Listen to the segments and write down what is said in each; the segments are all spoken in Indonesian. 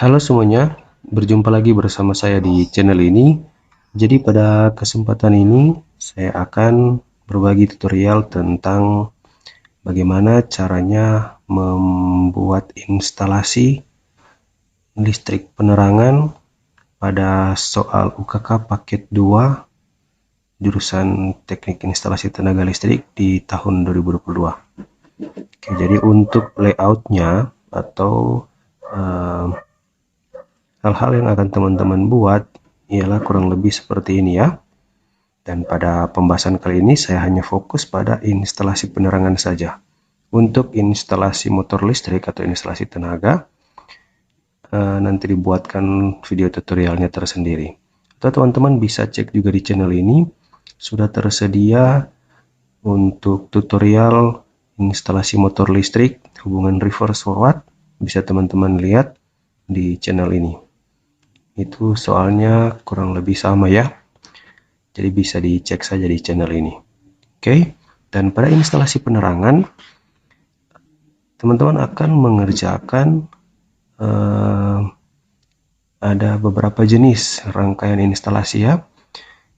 Halo semuanya, berjumpa lagi bersama saya di channel ini. Jadi pada kesempatan ini saya akan berbagi tutorial tentang bagaimana caranya membuat instalasi listrik penerangan pada soal UKK paket 2 jurusan Teknik Instalasi Tenaga Listrik di tahun 2022. Oke, jadi untuk layoutnya atau eh, hal-hal yang akan teman-teman buat ialah kurang lebih seperti ini ya. Dan pada pembahasan kali ini saya hanya fokus pada instalasi penerangan saja. Untuk instalasi motor listrik atau instalasi tenaga, nanti dibuatkan video tutorialnya tersendiri. Atau teman-teman bisa cek juga di channel ini, sudah tersedia untuk tutorial instalasi motor listrik hubungan reverse forward. Bisa teman-teman lihat di channel ini. Itu soalnya kurang lebih sama ya. Jadi bisa dicek saja di channel ini. Oke. Dan pada instalasi penerangan, teman-teman akan mengerjakan ada beberapa jenis rangkaian instalasi ya.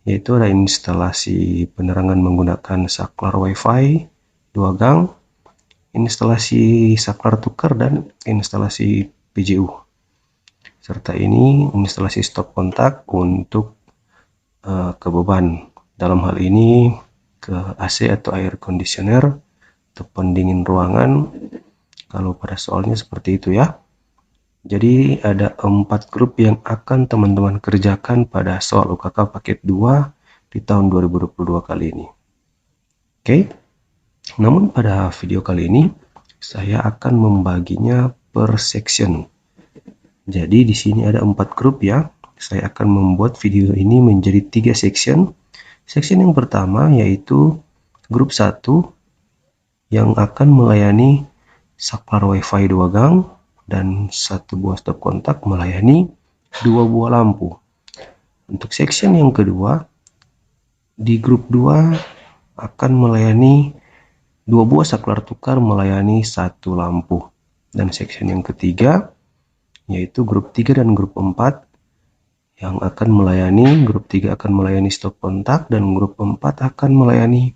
Yaitu ada instalasi penerangan menggunakan saklar WiFi 2 gang, instalasi saklar tukar, dan instalasi PJU. Serta ini instalasi stop kontak untuk ke beban. Dalam hal ini ke AC atau air conditioner atau pendingin ruangan. Kalau pada soalnya seperti itu ya. Jadi ada 4 grup yang akan teman-teman kerjakan pada soal UKK paket 2 di tahun 2022 kali ini. Oke. Namun pada video kali ini saya akan membaginya per section. Jadi di sini ada 4 grup ya. Saya akan membuat video ini menjadi 3 section. Section yang pertama yaitu grup 1 yang akan melayani saklar WiFi 2 gang dan 1 buah stop kontak melayani 2 buah lampu. Untuk section yang kedua, di grup 2 akan melayani 2 buah saklar tukar melayani 1 lampu. Dan section yang ketiga yaitu grup 3 dan grup 4 yang akan melayani, grup 3 akan melayani stop kontak dan grup 4 akan melayani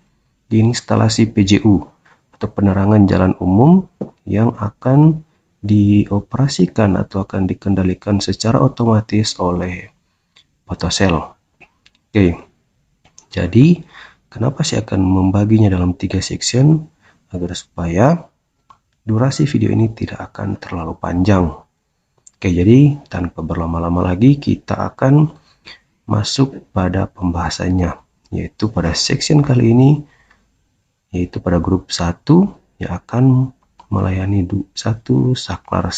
instalasi PJU atau penerangan jalan umum yang akan dioperasikan atau akan dikendalikan secara otomatis oleh photocell. Oke. Jadi, kenapa saya akan membaginya dalam 3 section agar supaya durasi video ini tidak akan terlalu panjang. Oke, jadi tanpa berlama-lama lagi kita akan masuk pada pembahasannya, yaitu pada section kali ini, yaitu pada grup 1 yang akan melayani 1 saklar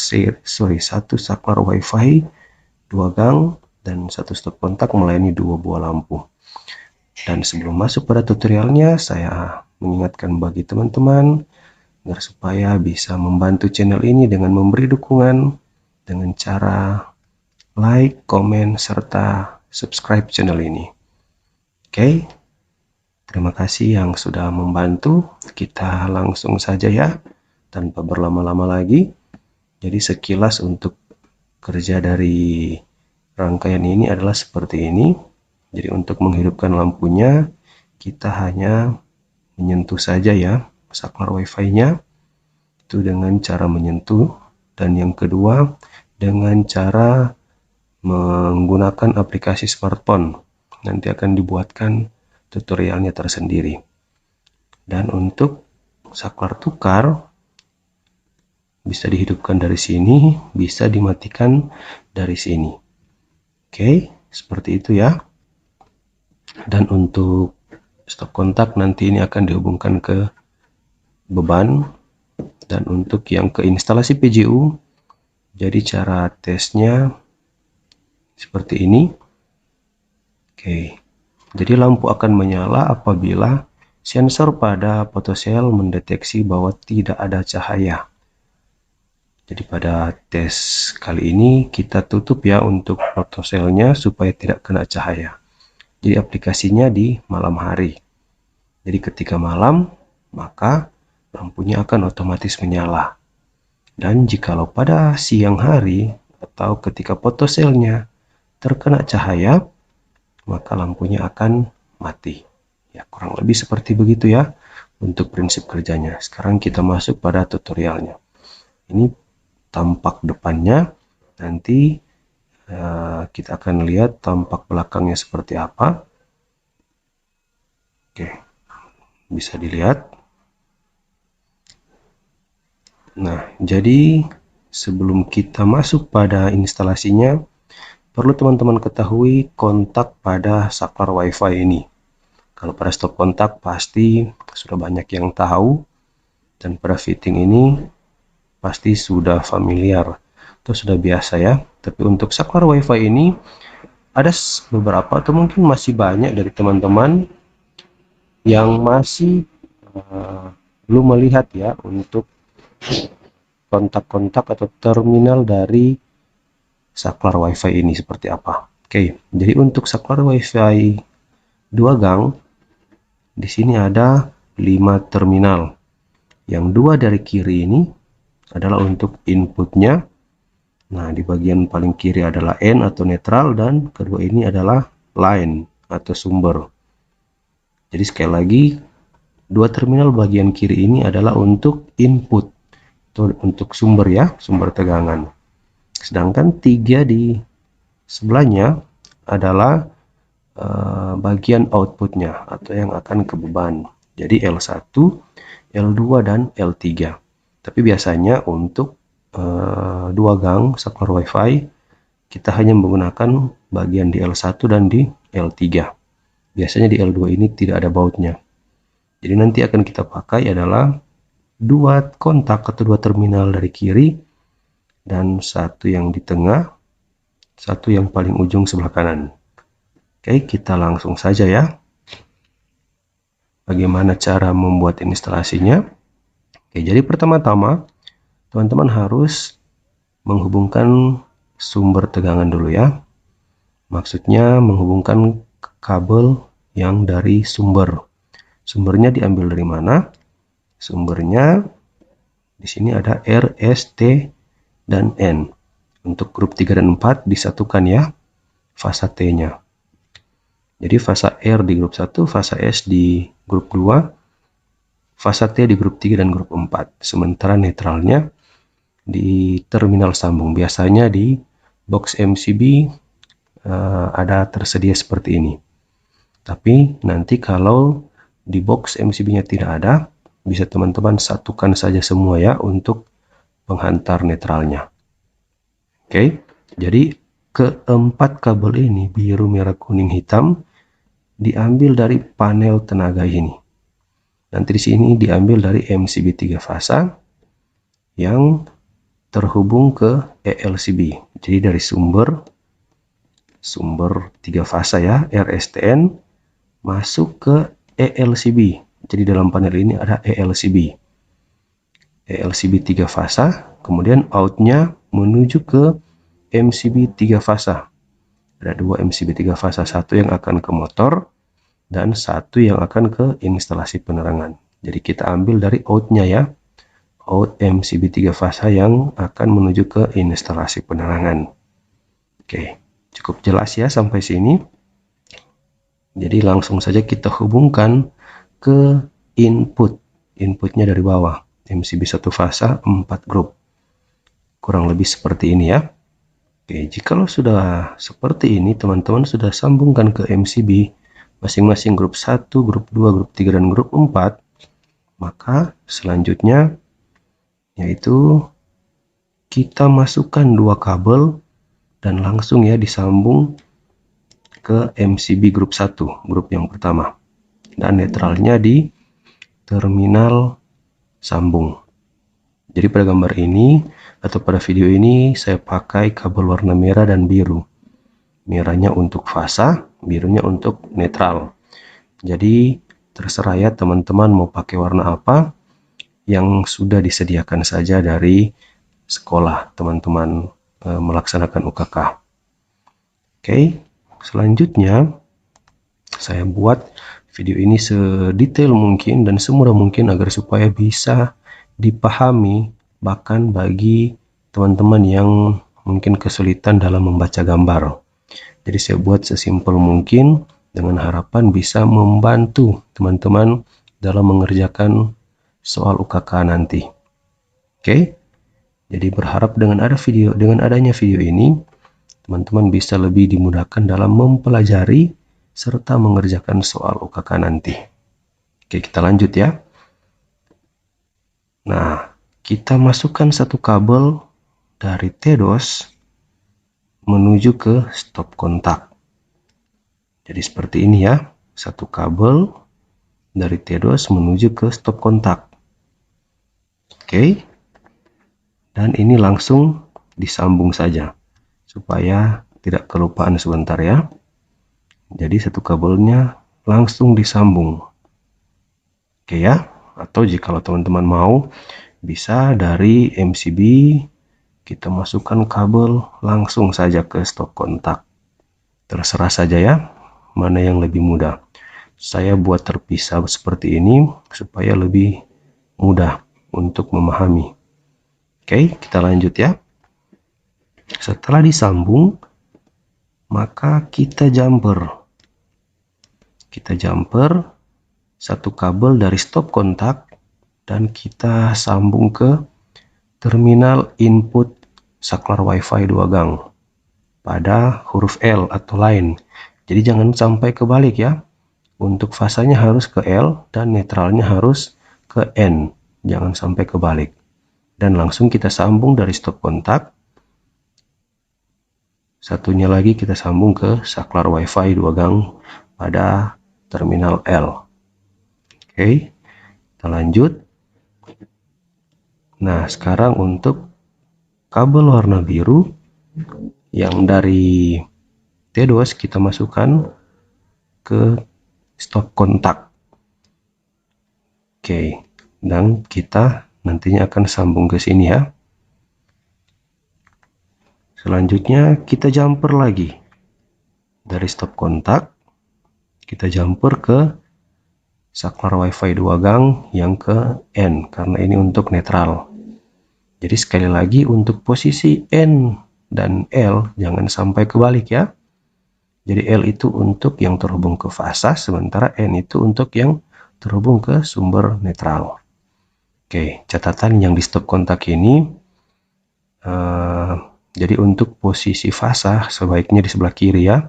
WiFi 2 gang dan 1 stop kontak melayani 2 buah lampu. Dan sebelum masuk pada tutorialnya, saya mengingatkan bagi teman-teman agar supaya bisa membantu channel ini dengan memberi dukungan dengan cara like, komen, serta subscribe channel ini. Oke, terima kasih yang sudah membantu. Kita langsung saja ya, tanpa berlama-lama lagi. Jadi sekilas untuk kerja dari rangkaian ini adalah seperti ini. Jadi untuk menghidupkan lampunya, kita hanya menyentuh saja ya saklar WiFi-nya. Itu dengan cara menyentuh. Dan yang kedua, dengan cara menggunakan aplikasi smartphone. Nanti akan dibuatkan tutorialnya tersendiri. Dan untuk saklar tukar bisa dihidupkan dari sini, bisa dimatikan dari sini. Oke, seperti itu ya. Dan untuk stop kontak nanti ini akan dihubungkan ke beban. Dan untuk yang ke instalasi PJU, jadi cara tesnya seperti ini. Oke, jadi lampu akan menyala apabila sensor pada photocell mendeteksi bahwa tidak ada cahaya. Jadi pada tes kali ini kita tutup ya untuk photocellnya supaya tidak kena cahaya. Jadi aplikasinya di malam hari. Jadi ketika malam, maka lampunya akan otomatis menyala. Dan jikalau pada siang hari atau ketika fotoselnya terkena cahaya, maka lampunya akan mati. Ya, kurang lebih seperti begitu ya untuk prinsip kerjanya. Sekarang kita masuk pada tutorialnya. Ini tampak depannya, nanti kita akan lihat tampak belakangnya seperti apa. Oke, bisa dilihat. Nah, jadi sebelum kita masuk pada instalasinya, perlu teman-teman ketahui kontak pada saklar WiFi ini. Kalau pada stop kontak pasti sudah banyak yang tahu, dan pada fitting ini pasti sudah familiar atau sudah biasa ya. Tapi untuk saklar WiFi ini ada beberapa atau mungkin masih banyak dari teman-teman yang masih belum melihat ya untuk kontak-kontak atau terminal dari saklar WiFi ini seperti apa. Oke, jadi untuk saklar WiFi 2 gang di sini ada 5 terminal. Yang 2 dari kiri ini adalah untuk inputnya. Nah, di bagian paling kiri adalah N atau netral, dan kedua ini adalah line atau sumber. Jadi sekali lagi, 2 terminal bagian kiri ini adalah untuk input atau untuk sumber ya, sumber tegangan. Sedangkan 3 di sebelahnya adalah bagian outputnya atau yang akan ke beban. Jadi L1, L2 dan L3. Tapi biasanya untuk 2 gang saklar WiFi kita hanya menggunakan bagian di L1 dan di L3. Biasanya di L2 ini tidak ada bautnya. Jadi nanti akan kita pakai adalah 2 kontak atau 2 terminal dari kiri dan 1 yang di tengah, 1 yang paling ujung sebelah kanan. Oke, kita langsung saja ya. Bagaimana cara membuat instalasinya? Oke, jadi pertama-tama teman-teman harus menghubungkan sumber tegangan dulu ya. Maksudnya menghubungkan kabel yang dari sumber. Sumbernya diambil dari mana? Sumbernya di sini ada R, S, T, dan N. Untuk grup 3 dan 4 disatukan ya fasa T-nya. Jadi fasa R di grup 1, fasa S di grup 2, fasa T di grup 3 dan grup 4. Sementara netralnya di terminal sambung. Biasanya di box MCB ada tersedia seperti ini. Tapi nanti kalau di box MCB-nya tidak ada, bisa teman-teman satukan saja semua ya untuk penghantar netralnya. Oke, jadi keempat kabel ini, biru, merah, kuning, hitam, diambil dari panel tenaga ini. Nanti di sini diambil dari MCB 3 fasa yang terhubung ke ELCB. Jadi dari sumber 3 fasa ya, RSTN, masuk ke ELCB. Jadi dalam panel ini ada ELCB. ELCB 3 fasa, kemudian outnya menuju ke MCB 3 fasa. Ada 2 MCB 3 fasa, satu yang akan ke motor dan satu yang akan ke instalasi penerangan. Jadi kita ambil dari outnya ya, out MCB 3 fasa yang akan menuju ke instalasi penerangan. Oke, cukup jelas ya sampai sini. Jadi langsung saja kita hubungkan ke inputnya dari bawah, MCB 1 fasa 4 grup. Kurang lebih seperti ini ya. Oke, jikalau sudah seperti ini, teman-teman sudah sambungkan ke MCB masing-masing grup 1, grup 2, grup 3, dan grup 4, maka selanjutnya yaitu kita masukkan 2 kabel dan langsung ya disambung ke MCB grup 1, grup yang pertama, dan netralnya di terminal sambung. Jadi pada gambar ini atau pada video ini saya pakai kabel warna merah dan biru. Merahnya untuk fasa, birunya untuk netral. Jadi terserah ya teman-teman mau pakai warna apa, yang sudah disediakan saja dari sekolah teman-teman melaksanakan UKK. Oke, selanjutnya saya buat video ini sedetail mungkin dan semudah mungkin agar supaya bisa dipahami bahkan bagi teman-teman yang mungkin kesulitan dalam membaca gambar. Jadi saya buat sesimpel mungkin dengan harapan bisa membantu teman-teman dalam mengerjakan soal UKK nanti. Oke? Jadi berharap dengan adanya video ini, teman-teman bisa lebih dimudahkan dalam mempelajari serta mengerjakan soal UKK nanti. Oke, kita lanjut ya. Nah, kita masukkan satu kabel dari TDOS menuju ke stop kontak. Jadi seperti ini ya, satu kabel dari TDOS menuju ke stop kontak. Oke, dan ini langsung disambung saja supaya tidak kelupaan sebentar ya. Jadi satu kabelnya langsung disambung. Oke ya, atau jika teman-teman mau bisa dari MCB kita masukkan kabel langsung saja ke stop kontak. Terserah saja ya, mana yang lebih mudah. Saya buat terpisah seperti ini supaya lebih mudah untuk memahami. Oke, kita lanjut ya. Setelah disambung, maka kita jumper. Kita jumper satu kabel dari stop kontak dan kita sambung ke terminal input saklar WiFi 2 gang pada huruf L atau line. Jadi jangan sampai kebalik ya. Untuk fasanya harus ke L dan netralnya harus ke N. Jangan sampai kebalik. Dan langsung kita sambung dari stop kontak. Satunya lagi kita sambung ke saklar WiFi 2 gang pada terminal L. Oke, kita lanjut. Nah, sekarang untuk kabel warna biru yang dari TDOS kita masukkan ke stop kontak. Oke, dan kita nantinya akan sambung ke sini ya. Selanjutnya kita jumper lagi dari stop kontak, kita jumper ke saklar WiFi 2 gang yang ke N karena ini untuk netral. Jadi sekali lagi untuk posisi N dan L jangan sampai kebalik ya. Jadi L itu untuk yang terhubung ke fasa, sementara N itu untuk yang terhubung ke sumber netral. Oke, catatan yang di stop kontak ini, jadi untuk posisi fasa sebaiknya di sebelah kiri ya,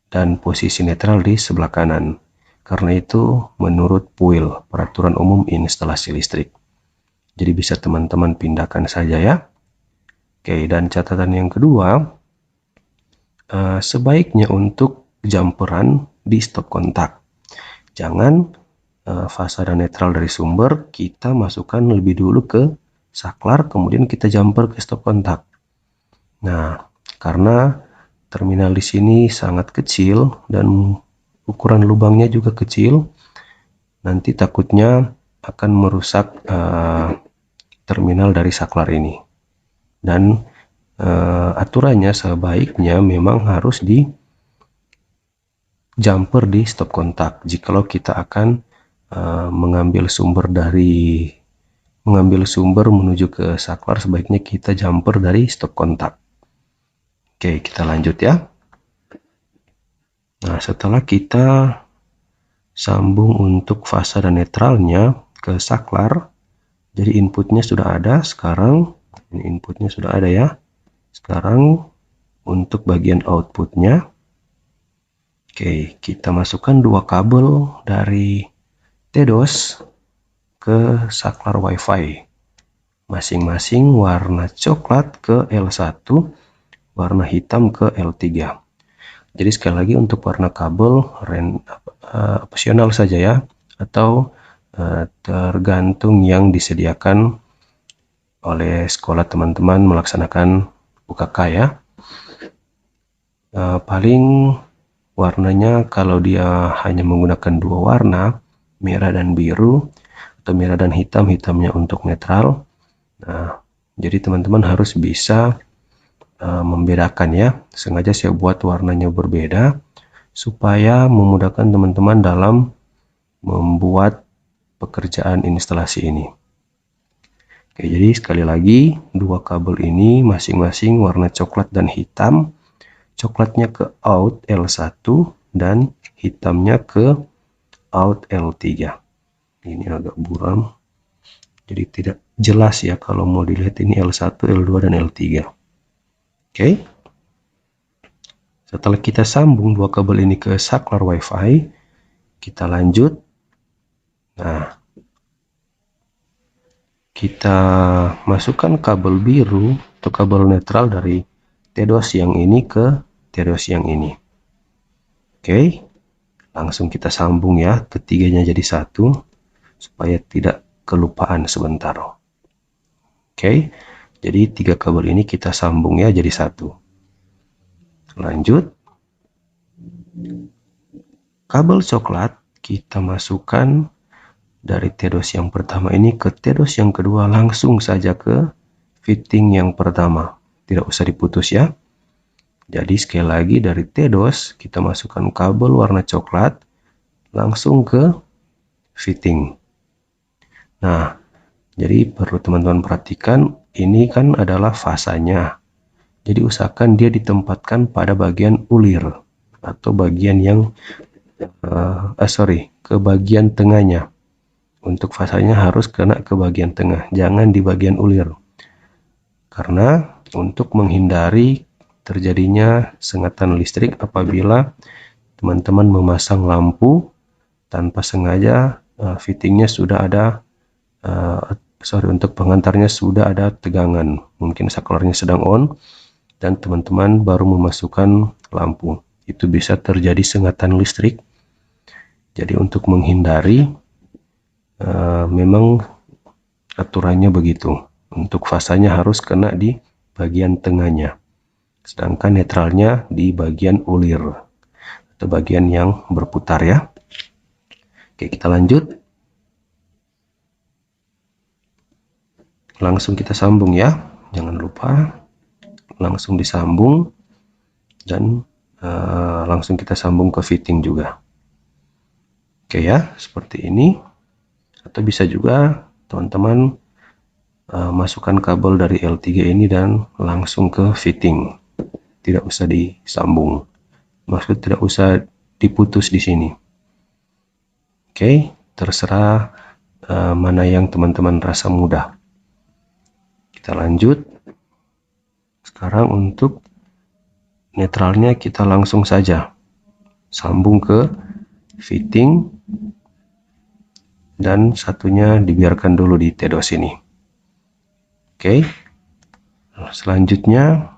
dan posisi netral di sebelah kanan. Karena itu menurut PUIL, Peraturan Umum Instalasi Listrik. Jadi bisa teman-teman pindahkan saja ya. Oke, dan catatan yang kedua, sebaiknya untuk jumperan di stop kontak. Jangan fasa dan netral dari sumber kita masukkan lebih dulu ke saklar, kemudian kita jumper ke stop kontak. Nah, karena terminal di sini sangat kecil dan ukuran lubangnya juga kecil, nanti takutnya akan merusak terminal dari saklar ini. Dan aturannya sebaiknya memang harus di jumper di stop kontak. Jikalau kita akan mengambil sumber menuju ke saklar, sebaiknya kita jumper dari stop kontak. Oke, kita lanjut ya. Nah, setelah kita sambung untuk fasa dan netralnya ke saklar, jadi inputnya sudah ada. Sekarang ini inputnya sudah ada ya. Sekarang untuk bagian outputnya, oke, kita masukkan dua kabel dari TDOS ke saklar WiFi, masing-masing warna coklat ke L1, warna hitam ke L3. Jadi sekali lagi untuk warna kabel opsional saja ya, atau tergantung yang disediakan oleh sekolah teman-teman melaksanakan UKK ya. Paling warnanya kalau dia hanya menggunakan dua warna, merah dan biru, atau merah dan hitam, hitamnya untuk netral. Nah, jadi teman-teman harus bisa membedakan ya. Sengaja saya buat warnanya berbeda supaya memudahkan teman-teman dalam membuat pekerjaan instalasi ini. Oke, jadi sekali lagi dua kabel ini masing-masing warna coklat dan hitam. Coklatnya ke out L1 dan hitamnya ke out L3. Ini agak buram, jadi tidak jelas ya kalau mau dilihat ini L1, L2 dan L3. Oke. Setelah kita sambung dua kabel ini ke saklar WiFi, kita lanjut. Nah, kita masukkan kabel biru atau kabel netral dari TDOS yang ini ke TDOS yang ini. Oke, langsung kita sambung ya, ketiganya jadi satu supaya tidak kelupaan sebentar. Oke, jadi tiga kabel ini kita sambung ya jadi satu. Lanjut, kabel coklat kita masukkan dari TDOS yang pertama ini ke TDOS yang kedua, langsung saja ke fitting yang pertama, tidak usah diputus ya. Jadi sekali lagi dari TDOS kita masukkan kabel warna coklat langsung ke fitting. Nah, jadi perlu teman-teman perhatikan, ini kan adalah fasanya. Jadi usahakan dia ditempatkan pada bagian ulir atau bagian yang ke bagian tengahnya. Untuk fasanya harus kena ke bagian tengah, jangan di bagian ulir. Karena untuk menghindari terjadinya sengatan listrik apabila teman-teman memasang lampu tanpa sengaja, fittingnya sudah ada, untuk pengantarnya sudah ada tegangan. Mungkin saklarnya sedang on dan teman-teman baru memasukkan lampu. Itu bisa terjadi sengatan listrik. Jadi untuk menghindari, memang aturannya begitu. Untuk fasanya harus kena di bagian tengahnya, sedangkan netralnya di bagian ulir atau bagian yang berputar ya. Oke, kita lanjut. Langsung kita sambung ya, jangan lupa langsung disambung dan langsung kita sambung ke fitting juga. Oke ya, seperti ini. Atau bisa juga teman-teman masukkan kabel dari L3 ini dan langsung ke fitting, tidak usah disambung, maksud tidak usah diputus di sini. Oke, terserah mana yang teman-teman rasa mudah. Kita lanjut. Sekarang untuk netralnya kita langsung saja sambung ke fitting dan satunya dibiarkan dulu di TDOS ini. Oke, selanjutnya,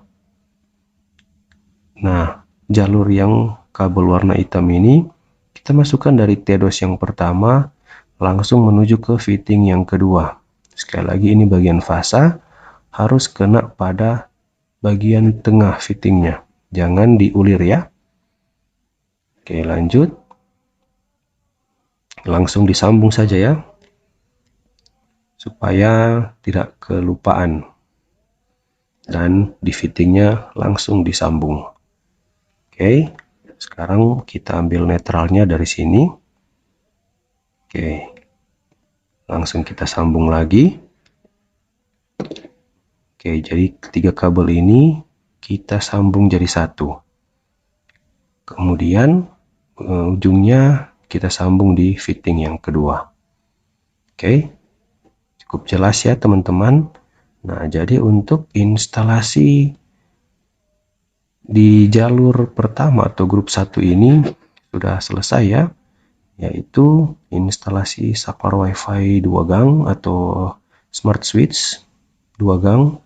nah jalur yang kabel warna hitam ini kita masukkan dari TDOS yang pertama langsung menuju ke fitting yang kedua. Sekali lagi ini bagian fasa harus kena pada bagian tengah fittingnya, jangan diulir ya. Oke, lanjut. Langsung disambung saja ya, supaya tidak kelupaan, dan di fittingnya langsung disambung. Oke, sekarang kita ambil netralnya dari sini. Oke, langsung kita sambung lagi. Oke, jadi ketiga kabel ini kita sambung jadi satu. Kemudian ujungnya kita sambung di fitting yang kedua. Oke, cukup jelas ya teman-teman. Nah, jadi untuk instalasi di jalur pertama atau grup 1 ini sudah selesai ya, yaitu instalasi saklar WiFi 2 gang atau smart switch 2 gang,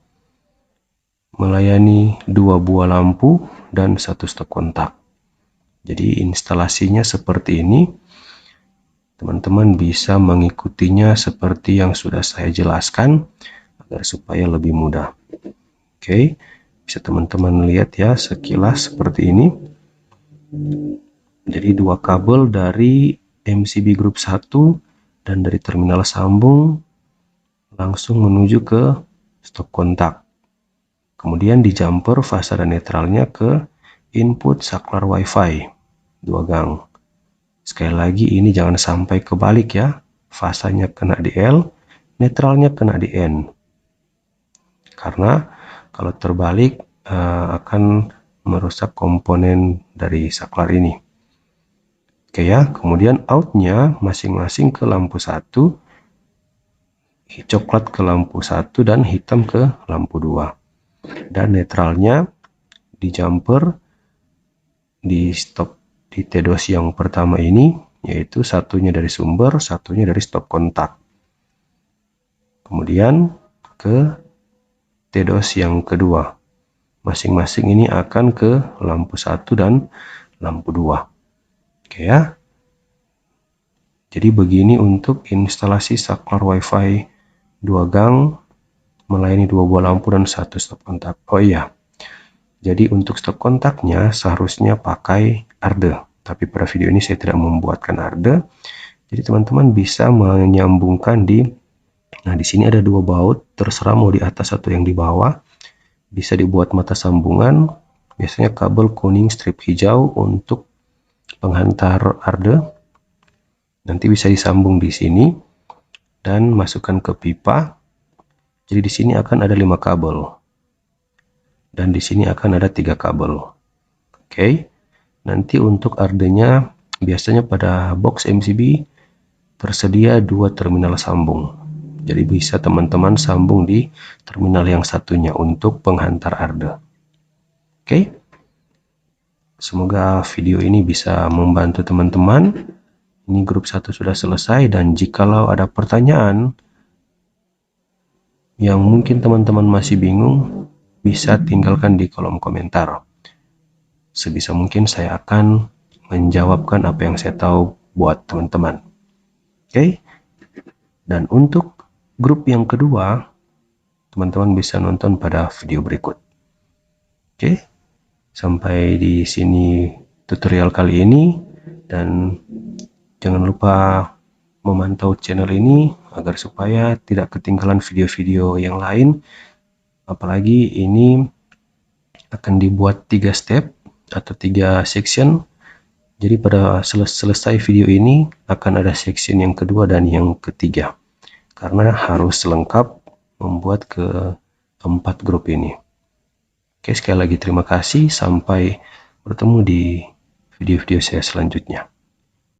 melayani 2 buah lampu dan 1 stop kontak. Jadi instalasinya seperti ini. Teman-teman bisa mengikutinya seperti yang sudah saya jelaskan agar supaya lebih mudah. Oke, bisa teman-teman lihat ya sekilas seperti ini. Jadi dua kabel dari MCB grup 1 dan dari terminal sambung langsung menuju ke stop kontak. Kemudian di jumper fasa dan netralnya ke input saklar WiFi 2 gang. Sekali lagi ini jangan sampai kebalik ya, fasanya kena di L, netralnya kena di N. karena kalau terbalik akan merusak komponen dari saklar ini. Oke ya, kemudian outnya masing-masing ke lampu 1, coklat ke lampu 1 dan hitam ke lampu 2. Dan netralnya di jumper di stop di TDOS yang pertama ini, yaitu satunya dari sumber, satunya dari stop kontak. Kemudian ke TDOS yang kedua, masing-masing ini akan ke lampu 1 dan lampu 2. Oke ya. Jadi begini untuk instalasi saklar WiFi 2 gang melayani 2 buah lampu dan 1 stop kontak. Oh iya. Jadi untuk stop kontaknya seharusnya pakai ARDE, tapi pada video ini saya tidak membuatkan ARDE. Jadi teman-teman bisa menyambungkan nah di sini ada 2 baut, terserah mau di atas atau yang di bawah. Bisa dibuat mata sambungan, biasanya kabel kuning strip hijau untuk penghantar ARDE. Nanti bisa disambung di sini dan masukkan ke pipa. Jadi di sini akan ada 5 kabel. Dan di sini akan ada 3 kabel. Oke. Nanti untuk ARDE-nya biasanya pada box MCB tersedia 2 terminal sambung. Jadi bisa teman-teman sambung di terminal yang satunya untuk penghantar ARDE. Oke. Semoga video ini bisa membantu teman-teman. Ini grup 1 sudah selesai, dan jikalau ada pertanyaan yang mungkin teman-teman masih bingung, bisa tinggalkan di kolom komentar. Sebisa mungkin saya akan menjawabkan apa yang saya tahu buat teman-teman. Oke. Dan untuk grup yang kedua, teman-teman bisa nonton pada video berikut. Oke, sampai di sini tutorial kali ini, dan jangan lupa memantau channel ini agar supaya tidak ketinggalan video-video yang lain. Apalagi ini akan dibuat 3 step atau 3 section. Jadi pada selesai video ini akan ada section yang kedua dan yang ketiga, karena harus lengkap membuat keempat grup ini. Oke, sekali lagi terima kasih. Sampai bertemu di video-video saya selanjutnya.